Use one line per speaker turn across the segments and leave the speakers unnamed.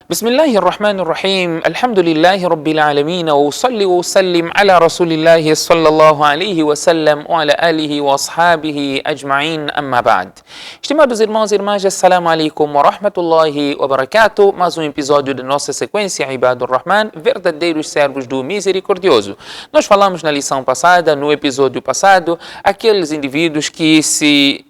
بسم الله الرحمن الرحيم الحمد لله رب العالمين وأصلي وأسلم على رسول الله صلى الله عليه وسلم وعلى آله وأصحابه أجمعين أما بعد. Estimados irmãos e irmãs, assalamu alaikum wa rahmatullahi wa barakatuh. Mais um episódio da nossa sequência Ibadur Rahman, verdadeiros servos do Misericordioso. Nós falamos na lição passada, no episódio passado, aqueles indivíduos que se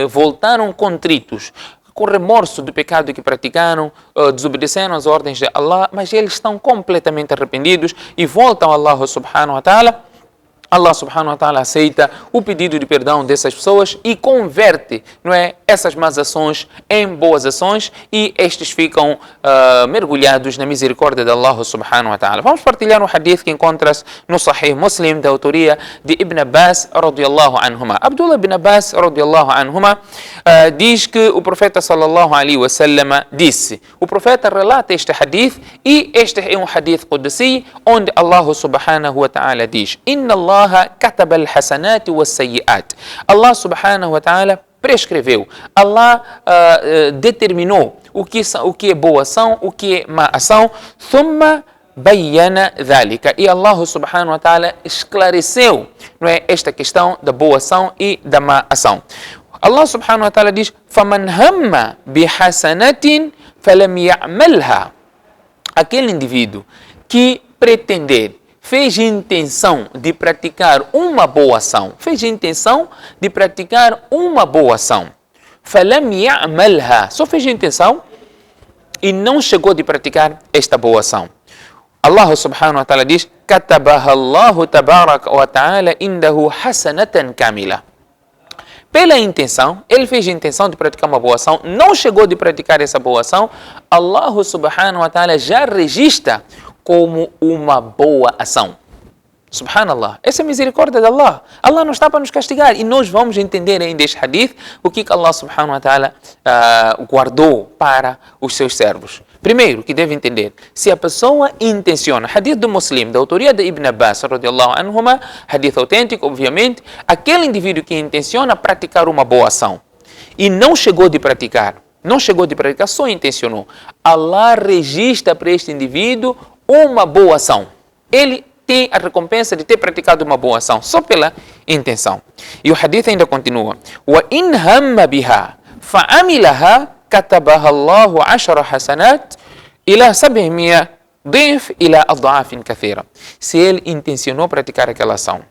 voltaram contritos, com remorso do pecado que praticaram, desobedeceram as ordens de Allah, mas eles estão completamente arrependidos e voltam a Allah subhanahu wa ta'ala. Allah subhanahu wa ta'ala aceita o pedido de perdão dessas pessoas e converte, essas más ações em boas ações e estes ficam mergulhados na misericórdia de Allah subhanahu wa ta'ala. Vamos partilhar um hadith que encontra-se no Sahih Muslim, da autoria de Ibn Abbas radiyallahu anhuma. Abdullah ibn Abbas radiyallahu anhuma diz que o profeta sallallahu alaihi wasallam disse. O profeta relata este hadith e este é um hadith qudsi onde Allah subhanahu wa ta'ala diz: Inna Allah kataba al-hasanat was-sayyi'at. Allah subhanahu wa ta'ala prescreveu, Allah determinou o que é boa ação, o que é má ação, thumma bayyana dhalika. E Allah subhanahu wa ta'ala esclareceu, esta questão da boa ação e da má ação. Allah subhanahu wa ta'ala diz: faman hamma bihasanatin falam ya'malha. Aquele indivíduo que pretender, fez intenção de praticar uma boa ação, falam ya'malha, só fez intenção e não chegou de praticar esta boa ação. Allah subhanahu wa ta'ala diz: katabaha Allahu tabaraka wa ta'ala indahu hasanatan kamila. Pela intenção, ele fez intenção de praticar uma boa ação, não chegou de praticar essa boa ação, Allah subhanahu wa ta'ala já registra como uma boa ação. Subhanallah, essa é a misericórdia de Allah. Allah não está para nos castigar e nós vamos entender ainda este hadith, o que Allah subhanahu wa ta'ala guardou para os seus servos. Primeiro, que deve entender, se a pessoa intenciona, hadith do Muslim, da autoria de Ibn Abbas radiyallahu anhuma, hadith autêntico, obviamente, aquele indivíduo que intenciona praticar uma boa ação e não chegou de praticar, só intencionou, Allah registra para este indivíduo uma boa ação. Ele tem a recompensa de ter praticado uma boa ação, só pela intenção. E o hadith ainda continua: wa in hamma biha fa'amilaha katabaha Allahu 10 hasanat ila 700 ضعف ila adhafin kathira. Se ele intencionou praticar aquela ação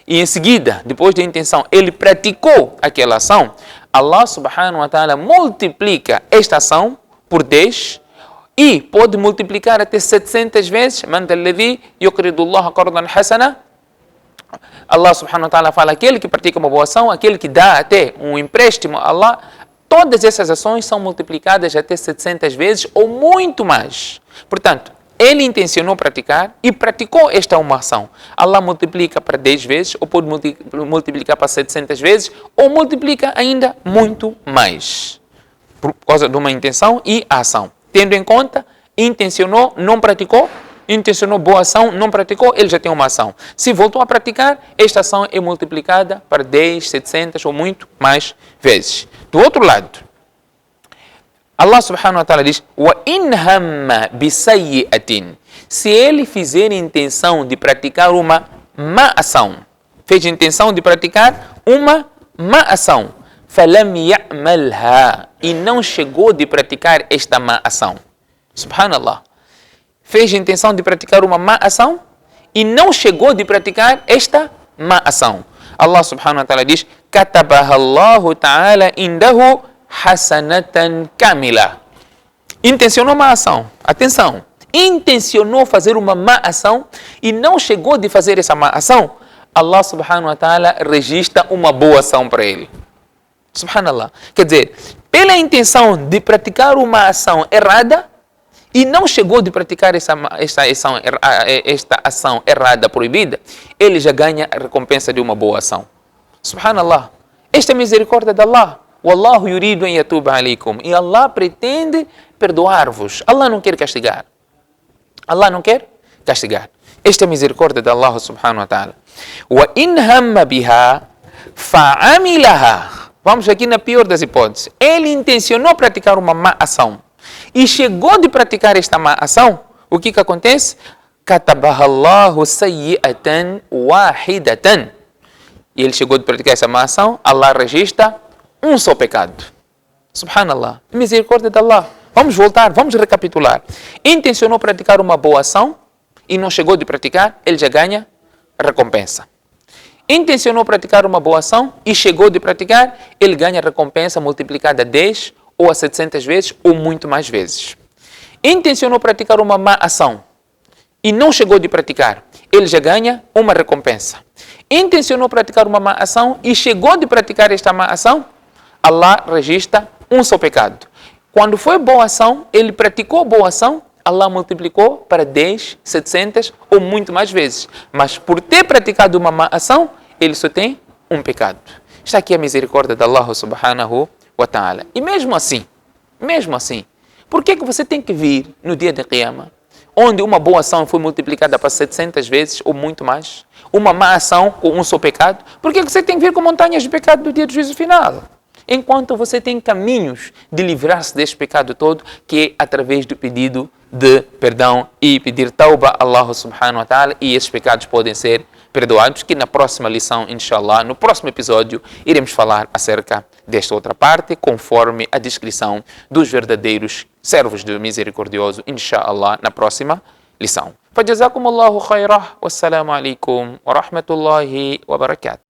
e em seguida, depois da intenção, ele praticou aquela ação, Allah subhanahu wa ta'ala multiplica esta ação por 10 e pode multiplicar até 700 vezes. Man alladhi yuqridu Allah qardan hasana. Allah subhanahu wa ta'ala fala: aquele que pratica uma boa ação, aquele que dá até um empréstimo a Allah, todas essas ações são multiplicadas até 700 vezes ou muito mais. Portanto, ele intencionou praticar e praticou esta uma ação. Allah multiplica para 10 vezes, ou pode multiplicar para 700 vezes, ou multiplica ainda muito mais, por causa de uma intenção e ação. Tendo em conta, intencionou, não praticou, intencionou boa ação, não praticou, ele já tem uma ação. Se voltou a praticar, esta ação é multiplicada para 10, 700 ou muito mais vezes. Do outro lado, Allah subhanahu wa ta'ala diz: wa in hamma bisayyi'atin. Se ele fizer intenção de praticar uma má ação, fez intenção de praticar uma má ação, falam ya'malha, e não chegou de praticar esta má ação. Subhanallah. Fez intenção de praticar uma má ação e não chegou de praticar esta má ação. Allah subhanahu wa ta'ala diz: katabaha Allahu ta'ala indahu hasanatan kamila. Intencionou má ação. Atenção. Intencionou fazer uma má ação e não chegou de fazer essa má ação, Allah subhanahu wa ta'ala registra uma boa ação para ele. Subhanallah. Quer dizer, pela intenção de praticar uma ação errada e não chegou de praticar esta ação errada, proibida, ele já ganha a recompensa de uma boa ação. Subhanallah. Esta é a misericórdia de Allah. Wallahu yuridu an yatuba alaykum. E Allah pretende perdoar-vos. Allah não quer castigar. Esta é a misericórdia de Allah subhanahu wa ta'ala. Wa in hamma biha fa'amilaha. Vamos aqui na pior das hipóteses. Ele intencionou praticar uma má ação e chegou de praticar esta má ação, o que acontece? كَتَبَهَا اللَّهُ سَيِّئَةً وَاحِدَةً. E ele chegou de praticar essa má ação, Allah registra um só pecado. Subhanallah, misericórdia de Allah. Vamos voltar, vamos recapitular. Intencionou praticar uma boa ação e não chegou de praticar, ele já ganha recompensa. Intencionou praticar uma boa ação e chegou de praticar, ele ganha recompensa multiplicada a 10 ou a 700 vezes ou muito mais vezes. Intencionou praticar uma má ação e não chegou de praticar, ele já ganha uma recompensa. Intencionou praticar uma má ação e chegou de praticar esta má ação, Allah registra um só pecado. Quando foi boa ação, ele praticou boa ação, Allah multiplicou para 10, 700 ou muito mais vezes. Mas por ter praticado uma má ação, ele só tem um pecado. Está aqui a misericórdia de Allah subhanahu wa ta'ala. E mesmo assim, por que você tem que vir no dia de Qiyamah, onde uma boa ação foi multiplicada para 700 vezes ou muito mais, uma má ação com um só pecado? Por que você tem que vir com montanhas de pecado no dia do juízo final? Enquanto você tem caminhos de livrar-se deste pecado todo, que é através do pedido de perdão e pedir tauba a Allah subhanahu wa ta'ala, e esses pecados podem ser perdoados, que na próxima lição, inshallah, no próximo episódio, iremos falar acerca desta outra parte, conforme a descrição dos verdadeiros servos do misericordioso, inshallah, na próxima lição. Fajazakumullahu khairah, wassalamu alaikum wa rahmatullahi wa barakatuh.